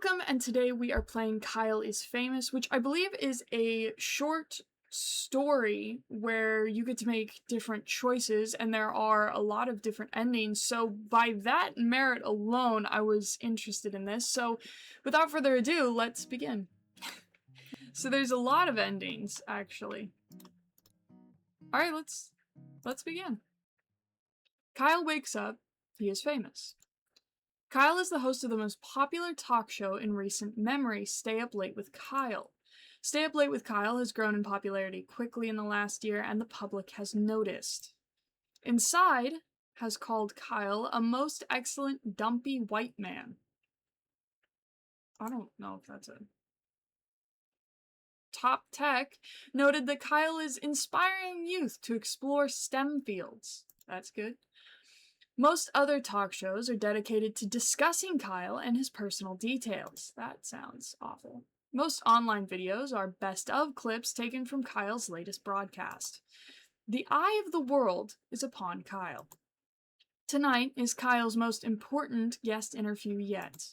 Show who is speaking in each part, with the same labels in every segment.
Speaker 1: Welcome, and today we are playing Kyle is Famous, which I believe is a short story where you get to make different choices, and there are a lot of different endings, so by that merit alone, I was interested in this. So, without further ado, let's begin. So there's a lot of endings, actually. Alright, let's begin. Kyle wakes up, he is famous. Kyle is the host of the most popular talk show in recent memory, Stay Up Late with Kyle. Stay Up Late with Kyle has grown in popularity quickly in the last year, and the public has noticed. Inside has called Kyle a most excellent dumpy white man. I don't know if that's a... Top Tech noted that Kyle is inspiring youth to explore STEM fields. That's good. Most other talk shows are dedicated to discussing Kyle and his personal details. That sounds awful. Most online videos are best of clips taken from Kyle's latest broadcast. The eye of the world is upon Kyle. Tonight is Kyle's most important guest interview yet.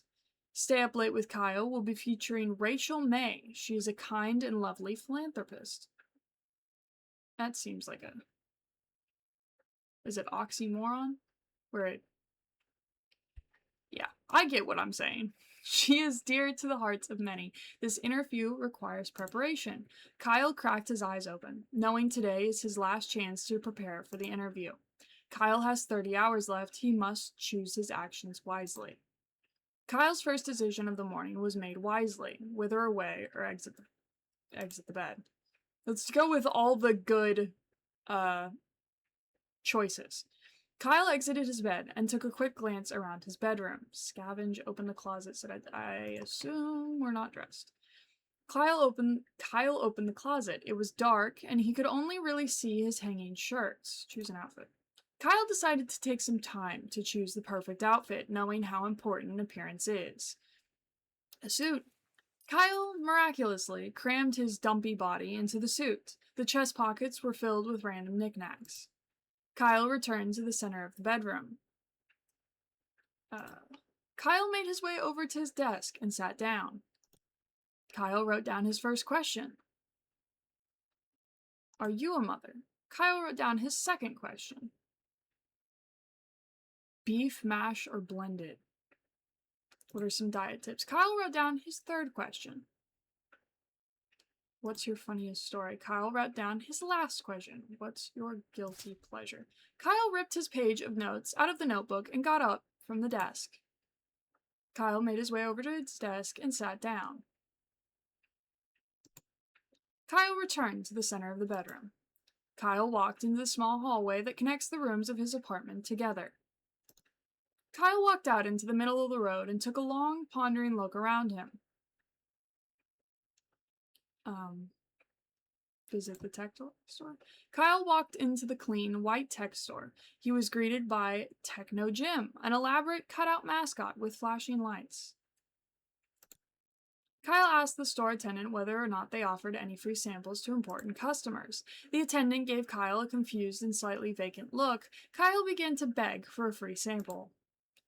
Speaker 1: Stay Up Late with Kyle will be featuring Rachel May. She is a kind and lovely philanthropist. That seems like a... Is it oxymoron? Yeah, I get what I'm saying. She is dear to the hearts of many. This interview requires preparation. Kyle cracked his eyes open, knowing today is his last chance to prepare for the interview. Kyle has 30 hours left. He must choose his actions wisely. Kyle's first decision of the morning was made wisely. Wither away or exit the bed. Let's go with all the good choices. Kyle exited his bed and took a quick glance around his bedroom. Scavenge opened the closet, said, I assume we're not dressed. Kyle opened the closet. It was dark, and he could only really see his hanging shirts. Choose an outfit. Kyle decided to take some time to choose the perfect outfit, knowing how important appearance is. A suit. Kyle miraculously crammed his dumpy body into the suit. The chest pockets were filled with random knickknacks. Kyle returned to the center of the bedroom. Kyle made his way over to his desk and sat down. Kyle wrote down his first question. Are you a mother? Kyle wrote down his second question. Beef, mash, or blended? What are some diet tips? Kyle wrote down his third question. What's your funniest story? Kyle wrote down his last question. What's your guilty pleasure? Kyle ripped his page of notes out of the notebook and got up from the desk. Kyle made his way over to his desk and sat down. Kyle returned to the center of the bedroom. Kyle walked into the small hallway that connects the rooms of his apartment together. Kyle walked out into the middle of the road and took a long, pondering look around him. Visit the tech store. Kyle walked into the clean, white tech store. He was greeted by Techno Jim, an elaborate cutout mascot with flashing lights. Kyle asked the store attendant whether or not they offered any free samples to important customers. The attendant gave Kyle a confused and slightly vacant look. Kyle began to beg for a free sample.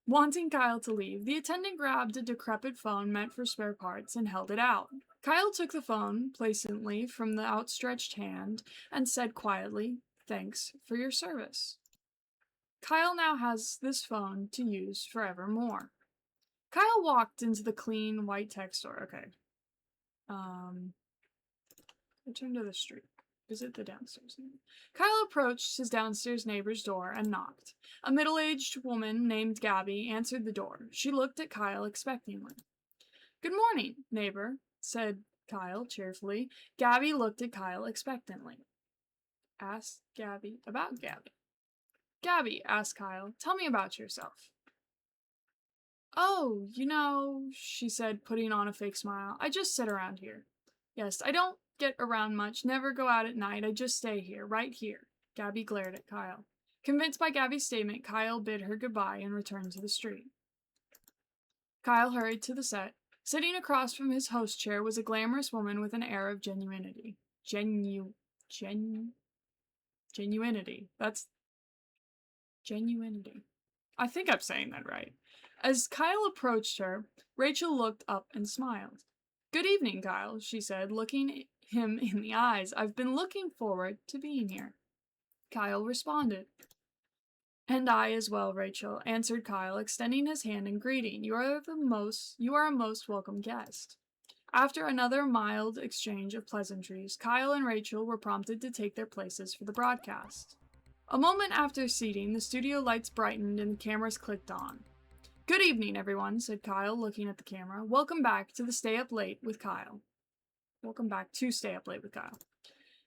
Speaker 1: Wanting Kyle to leave, the attendant grabbed a decrepit phone meant for spare parts and held it out. Kyle took the phone placidly from the outstretched hand and said quietly, "Thanks for your service." Kyle now has this phone to use forevermore. Kyle walked into the clean, white tech store. Okay. Return to the street. Visit the downstairs. Kyle approached his downstairs neighbor's door and knocked. A middle-aged woman named Gabby answered the door. She looked at Kyle expectingly. "Good morning, neighbor," said Kyle cheerfully. Gabby looked at Kyle expectantly. Asked Gabby about Gabby. "Gabby," asked Kyle, "tell me about yourself." "Oh, she said, putting on a fake smile. "I just sit around here." "Yes, I don't get around much, never go out at night, I just stay here, right here." Gabby glared at Kyle. Convinced by Gabby's statement, Kyle bid her goodbye and returned to the street. Kyle hurried to the set. Sitting across from his host chair was a glamorous woman with an air of genuinity. Genuinity. That's genuinity. I think I'm saying that right. As Kyle approached her, Rachel looked up and smiled. "Good evening, Kyle," she said, looking him in the eyes. "I've been looking forward to being here." Kyle responded. "And I as well, Rachel," answered Kyle, extending his hand in greeting. You are a most welcome guest." After another mild exchange of pleasantries, Kyle and Rachel were prompted to take their places for the broadcast. A moment after seating, the studio lights brightened and the cameras clicked on. "Good evening, everyone," said Kyle, looking at the camera. Welcome back to Stay Up Late with Kyle.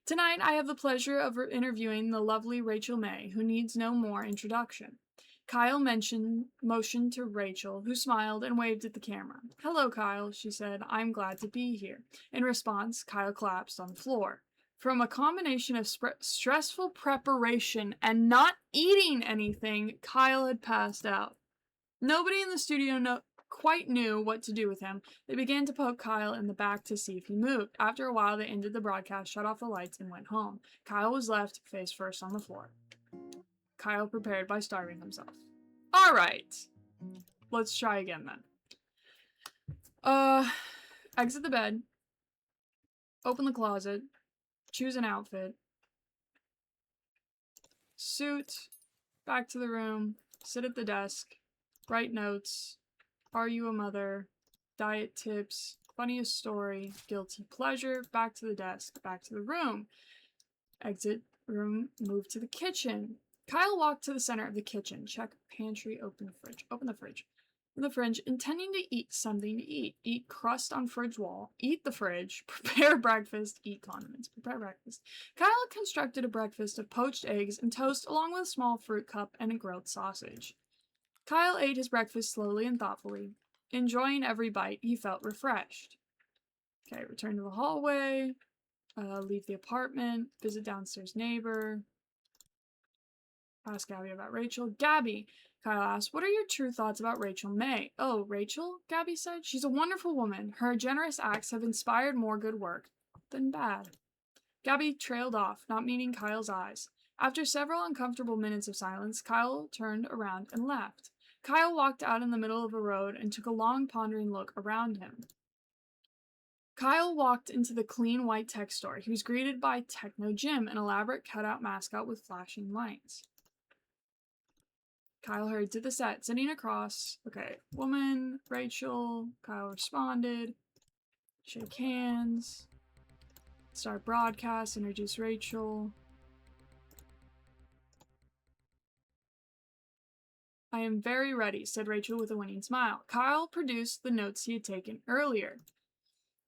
Speaker 1: Tonight, I have the pleasure of interviewing the lovely Rachel May, who needs no more introduction." Kyle motioned to Rachel, who smiled and waved at the camera. "Hello, Kyle," she said. "I'm glad to be here." In response, Kyle collapsed on the floor. From a combination of stressful preparation and not eating anything, Kyle had passed out. Nobody in the studio quite knew what to do with him. They began to poke Kyle in the back to see if he moved. After a while, they ended the broadcast, shut off the lights, and went home. Kyle was left face first on the floor. Kyle prepared by starving himself. All right, let's try again then. Exit the bed. Open the closet. Choose an outfit. Suit. Back to the room. Sit at the desk. Write notes. Are you a mother? Diet tips. Funniest story. Guilty pleasure. Back to the desk. Back to the room. Exit room. Move to the kitchen. Kyle walked to the center of the kitchen. Check pantry. Open the fridge. Open the fridge. In the fridge, intending to eat something to eat. Eat crust on fridge wall. Eat the fridge. Prepare breakfast. Eat condiments. Prepare breakfast. Kyle constructed a breakfast of poached eggs and toast along with a small fruit cup and a grilled sausage. Kyle ate his breakfast slowly and thoughtfully. Enjoying every bite, he felt refreshed. Okay, return to the hallway. Leave the apartment. Visit downstairs neighbor. Ask Gabby about Rachel. "Gabby," Kyle asked, "what are your true thoughts about Rachel May?" "Oh, Rachel," Gabby said. "She's a wonderful woman. Her generous acts have inspired more good work than bad." Gabby trailed off, not meeting Kyle's eyes. After several uncomfortable minutes of silence, Kyle turned around and left. Kyle walked out in the middle of a road and took a long, pondering look around him. Kyle walked into the clean white tech store. He was greeted by Techno Jim, an elaborate cutout mascot with flashing lights. Kyle hurried to the set, sitting across. Okay, woman, Rachel. Kyle responded. Shake hands. Start broadcast, introduce Rachel. "I am very ready," said Rachel with a winning smile. Kyle produced the notes he had taken earlier.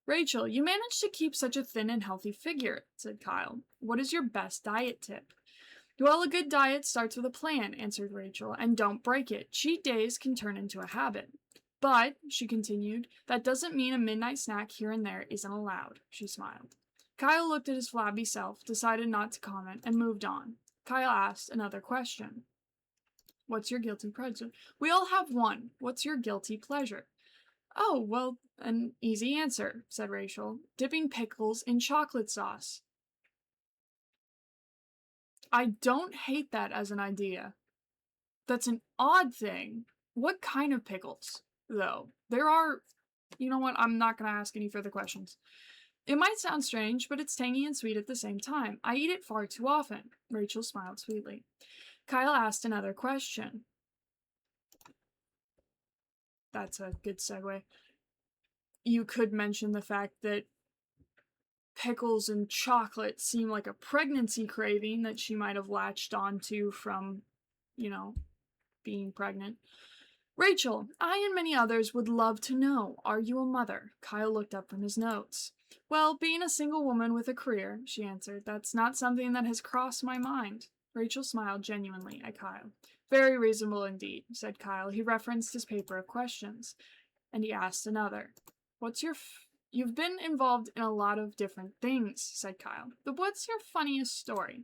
Speaker 1: "Rachel, you managed to keep such a thin and healthy figure," said Kyle. "What is your best diet tip?" "Well, a good diet starts with a plan," answered Rachel, "and don't break it. Cheat days can turn into a habit." "But," she continued, "that doesn't mean a midnight snack here and there isn't allowed." She smiled. Kyle looked at his flabby self, decided not to comment, and moved on. Kyle asked another question. "What's your guilty pleasure?" "We all have one. What's your guilty pleasure?" "Oh, well, an easy answer," said Rachel. "Dipping pickles in chocolate sauce." "I don't hate that as an idea. That's an odd thing. What kind of pickles, though? There are... You know what? I'm not going to ask any further questions." "It might sound strange, but it's tangy and sweet at the same time. I eat it far too often." Rachel smiled sweetly. Kyle asked another question. That's a good segue. "You could mention the fact that pickles and chocolate seem like a pregnancy craving that she might have latched onto from, being pregnant." "Rachel, I and many others would love to know, are you a mother?" Kyle looked up from his notes. "Well, being a single woman with a career," she answered, "that's not something that has crossed my mind." Rachel smiled genuinely at Kyle. "Very reasonable indeed," said Kyle. He referenced his paper of questions, and he asked another. "You've been involved in a lot of different things," said Kyle. "But what's your funniest story?"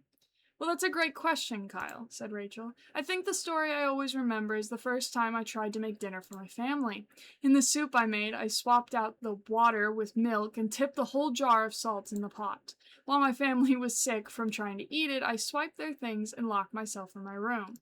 Speaker 1: "Well, that's a great question, Kyle," said Rachel. "I think the story I always remember is the first time I tried to make dinner for my family. In the soup I made, I swapped out the water with milk and tipped the whole jar of salt in the pot. While my family was sick from trying to eat it, I swiped their things and locked myself in my room."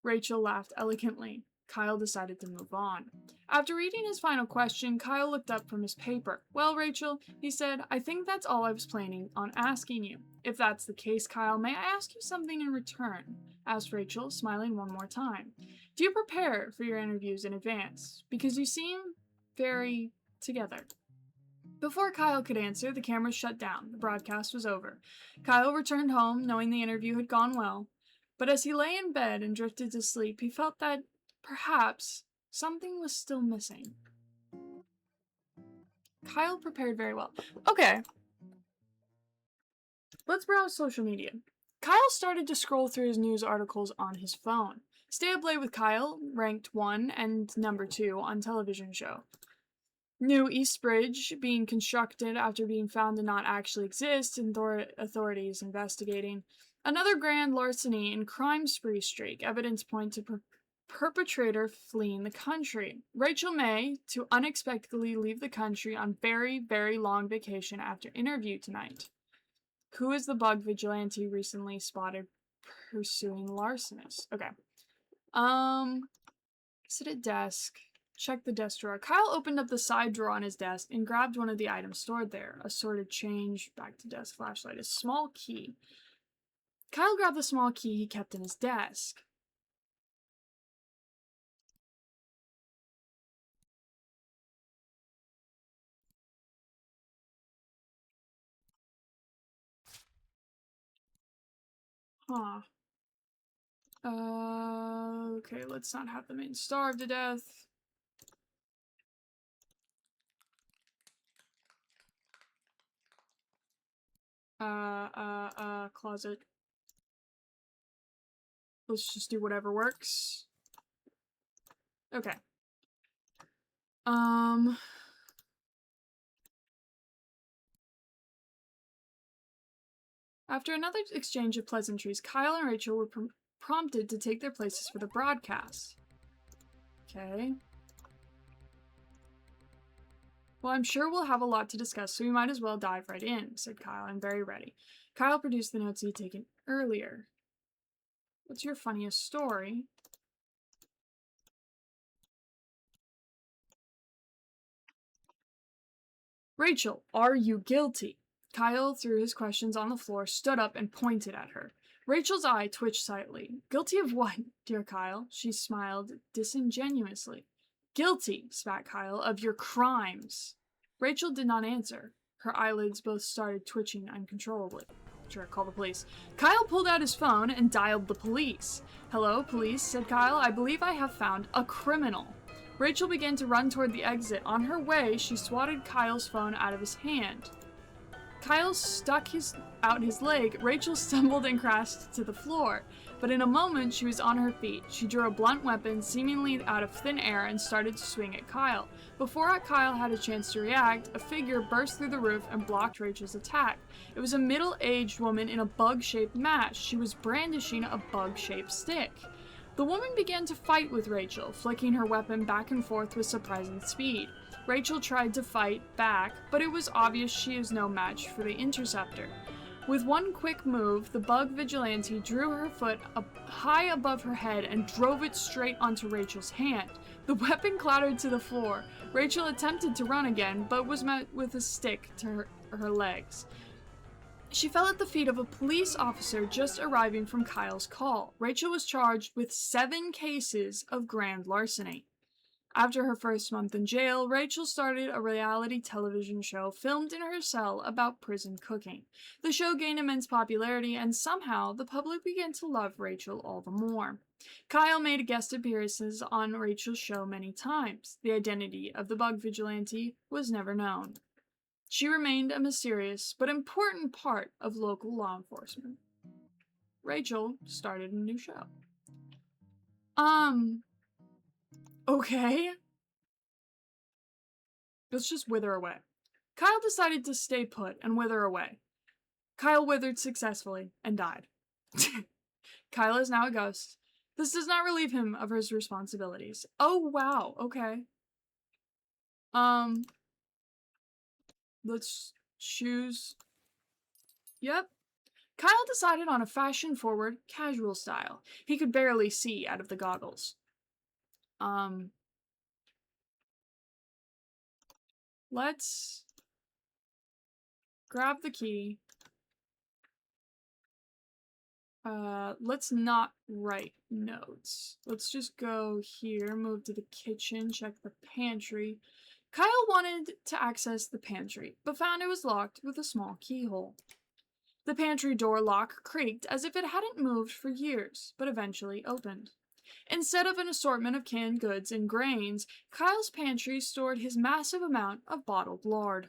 Speaker 1: Rachel laughed elegantly. Kyle decided to move on. After reading his final question, Kyle looked up from his paper. Well, Rachel, he said, I think that's all I was planning on asking you. If that's the case, Kyle, may I ask you something in return? Asked Rachel, smiling one more time. Do you prepare for your interviews in advance? Because you seem very together. Before Kyle could answer, the cameras shut down. The broadcast was over. Kyle returned home, knowing the interview had gone well. But as he lay in bed and drifted to sleep, he felt that perhaps something was still missing. Kyle prepared very well. Okay. Let's browse social media. Kyle started to scroll through his news articles on his phone. Stay Up Late with Kyle ranked 1 and number 2 on television show. New East Bridge being constructed after being found to not actually exist, and authorities investigating. Another grand larceny and crime spree streak. Evidence point to perpetrator fleeing the country. Rachel May to unexpectedly leave the country on very, very long vacation after interview tonight. Who is the bug vigilante recently spotted pursuing larcenists? Okay. Sit at desk. Check the desk drawer. Kyle opened up the side drawer on his desk and grabbed one of the items stored there. Assorted change, back to desk, flashlight, a small key. Kyle grabbed the small key he kept in his desk. Huh. Okay, let's not have the man starve to death. Closet. Let's just do whatever works. Okay. After another exchange of pleasantries, Kyle and Rachel were prompted to take their places for the broadcast. Okay. Well, I'm sure we'll have a lot to discuss, so we might as well dive right in, said Kyle. I'm very ready. Kyle produced the notes he'd taken earlier. What's your funniest story? Rachel, are you guilty? Kyle threw his questions on the floor, stood up, and pointed at her. Rachel's eye twitched slightly. Guilty of what, dear Kyle? She smiled disingenuously. Guilty, spat Kyle, of your crimes. Rachel did not answer. Her eyelids both started twitching uncontrollably. Sure, call the police. Kyle pulled out his phone and dialed the police. Hello, police, said Kyle. I believe I have found a criminal. Rachel began to run toward the exit. On her way, she swatted Kyle's phone out of his hand. Kyle stuck out his leg. Rachel stumbled and crashed to the floor. But in a moment, she was on her feet. She drew a blunt weapon, seemingly out of thin air, and started to swing at Kyle. Before Kyle had a chance to react, a figure burst through the roof and blocked Rachel's attack. It was a middle-aged woman in a bug-shaped mask. She was brandishing a bug-shaped stick. The woman began to fight with Rachel, flicking her weapon back and forth with surprising speed. Rachel tried to fight back, but it was obvious she was no match for the interceptor. With one quick move, the bug vigilante drew her foot up high above her head and drove it straight onto Rachel's hand. The weapon clattered to the floor. Rachel attempted to run again, but was met with a stick to her legs. She fell at the feet of a police officer just arriving from Kyle's call. Rachel was charged with 7 cases of grand larceny. After her first month in jail, Rachel started a reality television show filmed in her cell about prison cooking. The show gained immense popularity, and somehow the public began to love Rachel all the more. Kyle made guest appearances on Rachel's show many times. The identity of the bug vigilante was never known. She remained a mysterious but important part of local law enforcement. Rachel started a new show. Okay. Let's just wither away. Kyle decided to stay put and wither away. Kyle withered successfully and died. Kyle is now a ghost. This does not relieve him of his responsibilities. Oh, wow. Okay. Let's choose. Yep. Kyle decided on a fashion-forward, casual style. He could barely see out of the goggles. Let's grab the key. Let's not write notes. Let's just go here, move to the kitchen, check the pantry. Kyle wanted to access the pantry, but found it was locked with a small keyhole. The pantry door lock creaked as if it hadn't moved for years, but eventually opened. Instead of an assortment of canned goods and grains, Kyle's pantry stored his massive amount of bottled lard.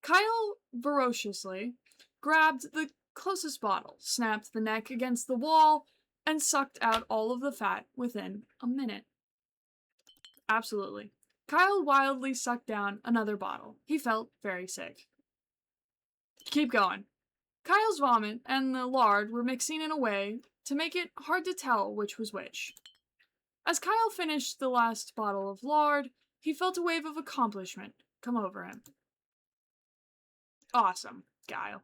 Speaker 1: Kyle ferociously grabbed the closest bottle, snapped the neck against the wall, and sucked out all of the fat within a minute. Absolutely. Kyle wildly sucked down another bottle. He felt very sick. Keep going. Kyle's vomit and the lard were mixing in a way to make it hard to tell which was which. As Kyle finished the last bottle of lard, he felt a wave of accomplishment come over him. Awesome, Kyle.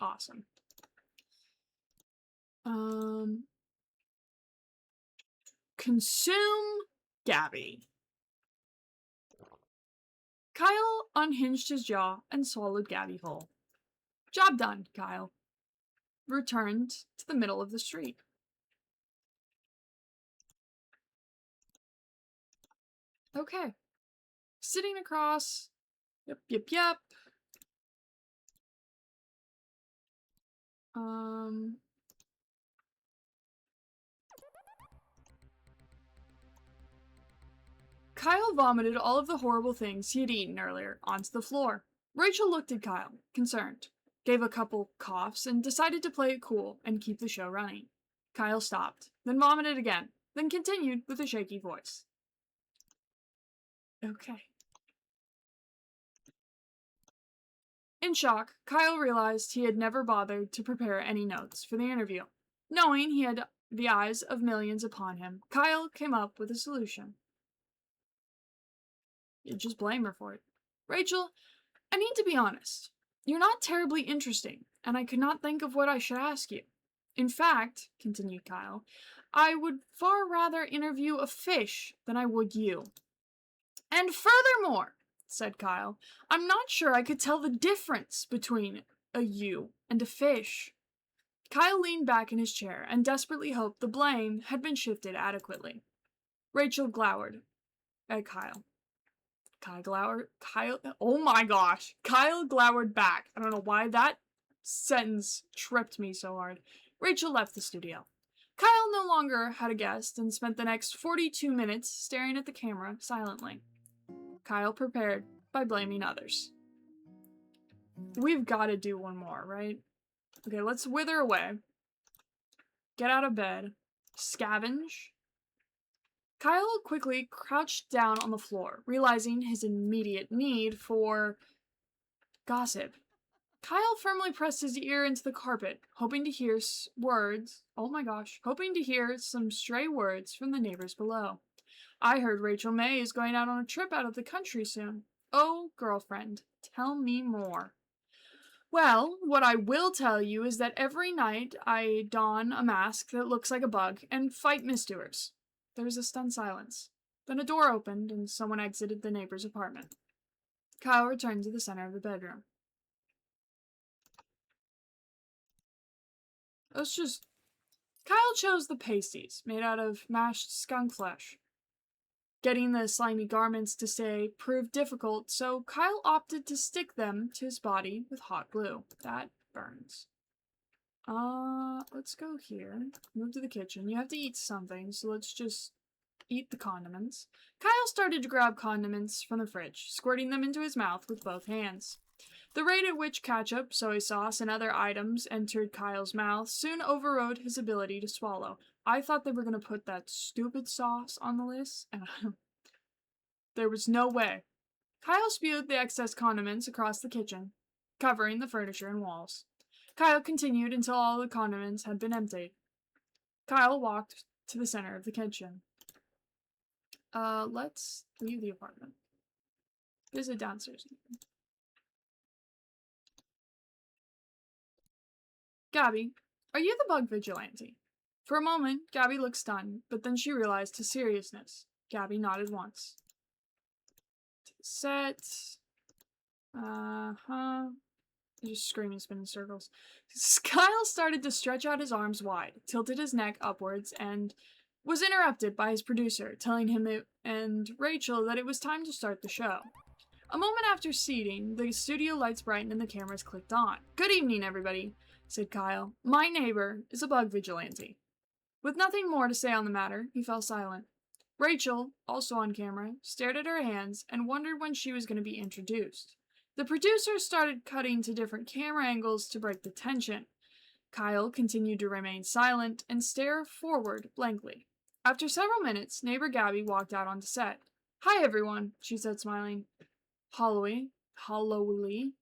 Speaker 1: Awesome. Consume Gabby. Kyle unhinged his jaw and swallowed Gabby whole. Job done, Kyle. Returned to the middle of the street. Okay. Sitting across. Yep. Kyle vomited all of the horrible things he had eaten earlier onto the floor. Rachel looked at Kyle, concerned, gave a couple coughs, and decided to play it cool and keep the show running. Kyle stopped, then vomited again, then continued with a shaky voice. Okay. In shock, Kyle realized he had never bothered to prepare any notes for the interview. Knowing he had the eyes of millions upon him, Kyle came up with a solution. You just blame her for it. Rachel, I need to be honest. You're not terribly interesting, and I could not think of what I should ask you. In fact, continued Kyle, I would far rather interview a fish than I would you. And furthermore, said Kyle, I'm not sure I could tell the difference between a you and a fish. Kyle leaned back in his chair and desperately hoped the blame had been shifted adequately. Rachel glowered at Kyle. Oh my gosh. Kyle glowered back. I don't know why that sentence tripped me so hard. Rachel left the studio. Kyle no longer had a guest and spent the next 42 minutes staring at the camera silently. Kyle prepared by blaming others. We've got to do one more, right? Okay, let's wither away. Get out of bed. Scavenge. Kyle quickly crouched down on the floor, realizing his immediate need for gossip. Kyle firmly pressed his ear into the carpet, hoping to hear hoping to hear some stray words from the neighbors below. I heard Rachel May is going out on a trip out of the country soon. Oh, girlfriend, tell me more. Well, what I will tell you is that every night I don a mask that looks like a bug and fight misdoers. There was a stunned silence. Then a door opened and someone exited the neighbor's apartment. Kyle returned to the center of the bedroom. Kyle chose the pasties made out of mashed skunk flesh. Getting the slimy garments to stay proved difficult, so Kyle opted to stick them to his body with hot glue. That burns. Let's go here. Move to the kitchen. You have to eat something, so let's just eat the condiments. Kyle started to grab condiments from the fridge, squirting them into his mouth with both hands. The rate at which ketchup, soy sauce, and other items entered Kyle's mouth soon overrode his ability to swallow. I thought they were going to put that stupid sauce on the list, and there was no way. Kyle spewed the excess condiments across the kitchen, covering the furniture and walls. Kyle continued until all the condiments had been emptied. Kyle walked to the center of the kitchen. Let's leave the apartment. Visit downstairs. Gabby, are you the bug vigilante? For a moment, Gabby looked stunned, but then she realized his seriousness. Gabby nodded once. Set. Just screaming, spinning circles. Kyle started to stretch out his arms wide, tilted his neck upwards, and was interrupted by his producer, telling him and Rachel that it was time to start the show. A moment after seating, the studio lights brightened and the cameras clicked on. "Good evening, everybody," said Kyle. "My neighbor is a bug vigilante." With nothing more to say on the matter, he fell silent. Rachel, also on camera, stared at her hands and wondered when she was going to be introduced. The producers started cutting to different camera angles to break the tension. Kyle continued to remain silent and stare forward blankly. After several minutes, neighbor Gabby walked out onto set. "Hi, everyone," she said, smiling. Hollowly.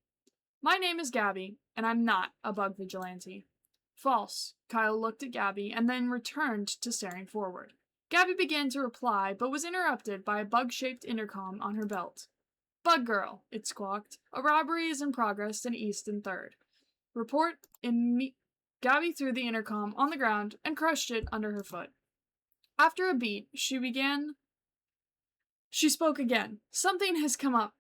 Speaker 1: "My name is Gabby, and I'm not a bug vigilante." False. Kyle looked at Gabby and then returned to staring forward. Gabby began to reply, but was interrupted by a bug-shaped intercom on her belt. "Bug Girl," it squawked. "A robbery is in progress in East and 3rd. Report Gabby threw the intercom on the ground and crushed it under her foot. After a beat, she spoke again. "Something has come up,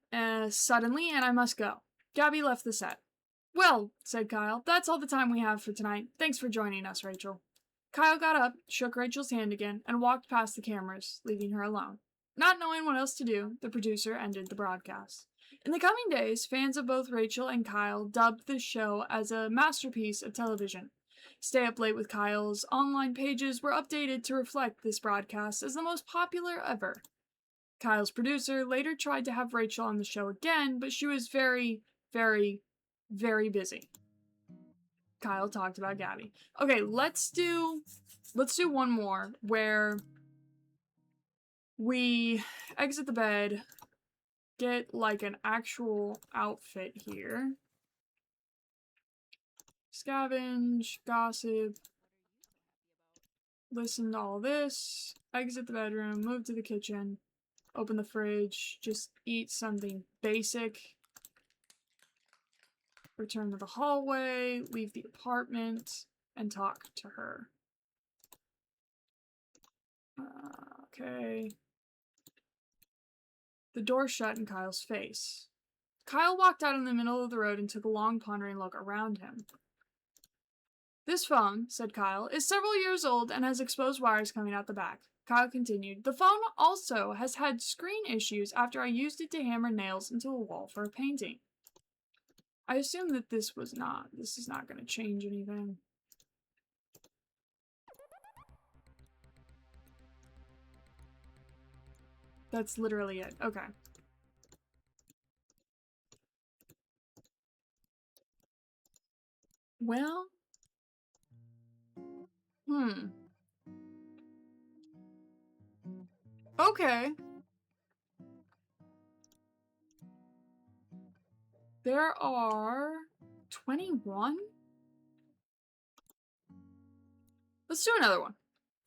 Speaker 1: suddenly, and I must go." Gabby left the set. "Well," said Kyle, "that's all the time we have for tonight. Thanks for joining us, Rachel." Kyle got up, shook Rachel's hand again, and walked past the cameras, leaving her alone. Not knowing what else to do, the producer ended the broadcast. In the coming days, fans of both Rachel and Kyle dubbed the show as a masterpiece of television. Stay Up Late with Kyle's online pages were updated to reflect this broadcast as the most popular ever. Kyle's producer later tried to have Rachel on the show again, but she was very, very, very busy. Kyle talked about Gabby. Okay, let's do one more where we exit the bed, get like an actual outfit here. Scavenge, gossip, listen to all this, exit the bedroom, move to the kitchen, open the fridge, just eat something basic, return to the hallway, leave the apartment, and talk to her. Okay. The door shut in Kyle's face. Kyle walked out in the middle of the road and took a long pondering look around him. "This phone," said Kyle, "is several years old and has exposed wires coming out the back." Kyle continued, "The phone also has had screen issues after I used it to hammer nails into a wall for a painting." I assume that this is not going to change anything. That's literally it. Okay. Well. Okay. There are 21? Let's do another one.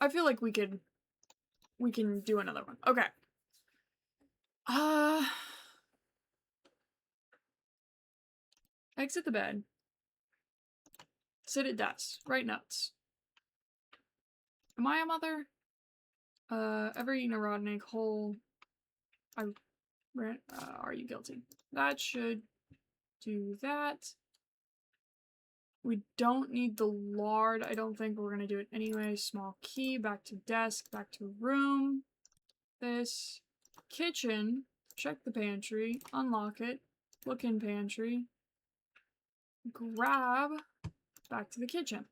Speaker 1: I feel like we can do another one. Okay. Exit the bed. Sit at desk. Write notes. Am I a mother? Ever eaten a rotten egg whole? Are you guilty? That should do that. We don't need the lard. I don't think we're gonna do it anyway. Small key. Back to desk. Back to room. This. Kitchen. Check the pantry. Unlock it. Look in pantry. Grab. Back to the kitchen.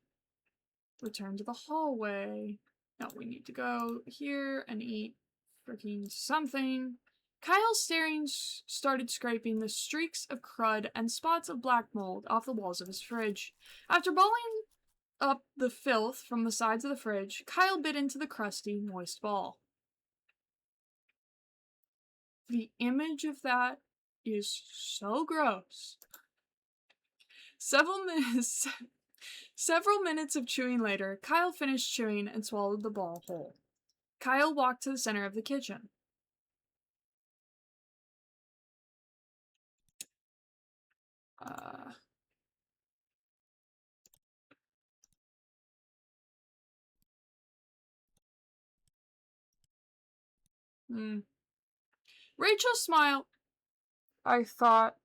Speaker 1: Return to the hallway. No, we need to go here and eat freaking something. Kyle started scraping the streaks of crud and spots of black mold off the walls of his fridge. After balling up the filth from the sides of the fridge, Kyle bit into the crusty, moist ball. The image of that is so gross. Several minutes of chewing later, Kyle finished chewing and swallowed the ball whole. Kyle walked to the center of the kitchen. Hmm. Rachel smiled. I thought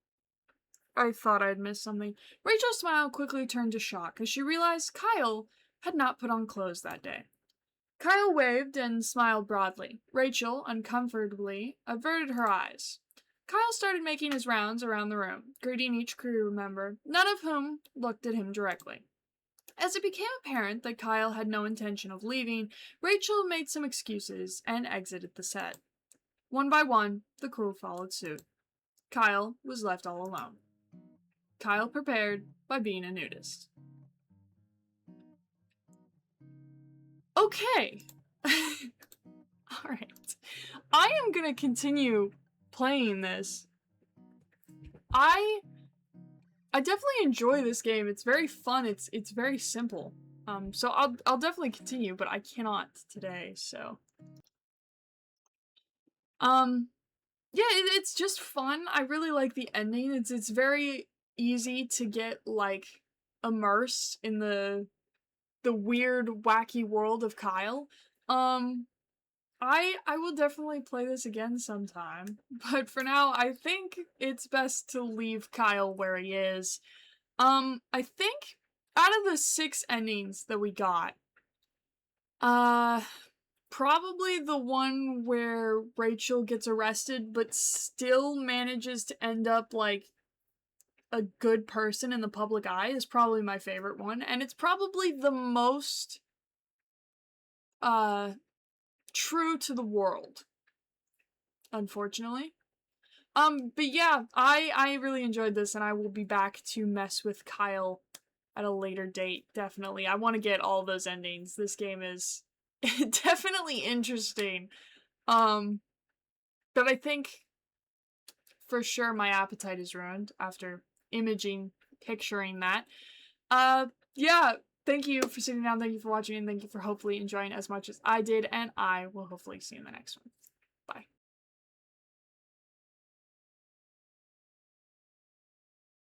Speaker 1: I'd missed something. Rachel's smile quickly turned to shock as she realized Kyle had not put on clothes that day. Kyle waved and smiled broadly. Rachel, uncomfortably, averted her eyes. Kyle started making his rounds around the room, greeting each crew member, none of whom looked at him directly. As it became apparent that Kyle had no intention of leaving, Rachel made some excuses and exited the set. One by one, the crew followed suit. Kyle was left all alone. Kyle prepared by being a nudist. Okay. Alright. I am gonna continue playing this. I definitely enjoy this game. It's very fun. It's very simple. So I'll definitely continue, but I cannot today, so. Yeah, it's just fun. I really like the ending. It's very easy to get, like, immersed in the weird, wacky world of Kyle. Um, I will definitely play this again sometime, but for now, I think it's best to leave Kyle where he is. I think out of the 6 endings that we got, uh, probably the one where Rachel gets arrested but still manages to end up, like, a good person in the public eye is probably my favorite one, and it's probably the most, uh, true to the world, unfortunately. But yeah, I really enjoyed this, and I will be back to mess with Kyle at a later date, definitely. I want to get all those endings. This game is definitely interesting. Um, but I think for sure my appetite is ruined after picturing that. Yeah, thank you for sitting down, thank you for watching, and thank you for hopefully enjoying as much as I did, and I will hopefully see you in the next one.